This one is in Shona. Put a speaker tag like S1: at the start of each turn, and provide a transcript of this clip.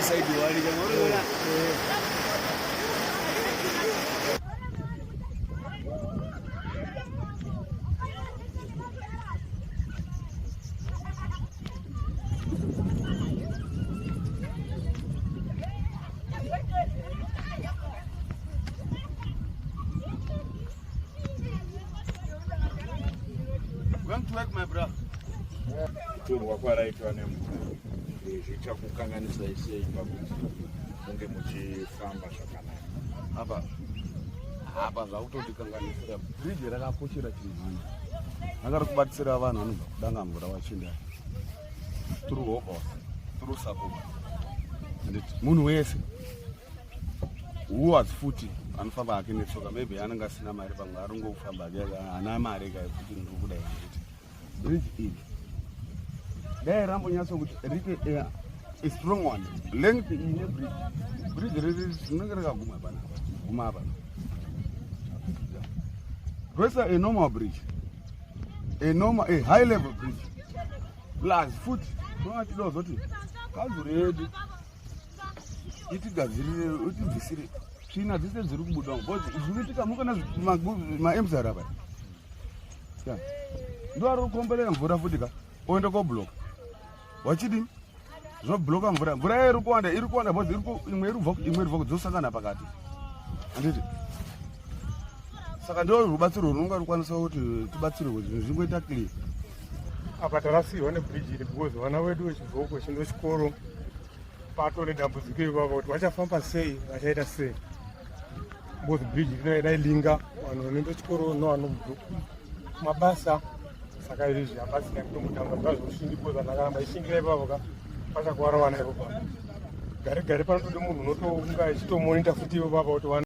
S1: side wali jamani. Going to work, my brother.
S2: Kwa right one zvichakukanganisa sei pakuti unge muchifamba zvakanaka
S1: apa zvakutotikanganisira bridge rakakoshera chinhu akari kubatsira vanhu vanobva kudanga mvura vachinda through hope through support and munhu wese huwas futi anofamba hake netsoka maybe anenge asina mari pamwe aringofamba hake haana mari kai kuti ndiri kudai kuti bridge iyi dai rambonyatso kuti ripe a strong one length ine bridge riri rinenge rakaguma pana guma apa resa a normal bridge a high level bridge plus foot toatidawo zoti kazuri yedu itigadzirire utibvisire tsvina dzese dziri kubuda zvinoitika mukana maemzara apa ndo ari kukomberera mvura futi ka oende kobloka wachidini zvinobloka mvura iri kuwanda bcause imwe iri kubva kudzosangana pakati anditi saka ndo rubatsiro runonga rukwanisa kuti tibatsirwe kuti zvingoita clear
S3: apa tarasirwa nebridge iri because vana vedu vechidoko chindo chikoro patone dambudziko ivavo kuti vachafamba sei vachaita sei because bridge rinailinga vanhu vanoenda chikoro nevanobva kumabasa saka izvi hapasina kutomutanga zvazoshingi because vanhu vakaramba ishingira ivavo ka pachakuwara vana ivavo gare gare panotode munhu unotounga achitomonita futi ivavo kuti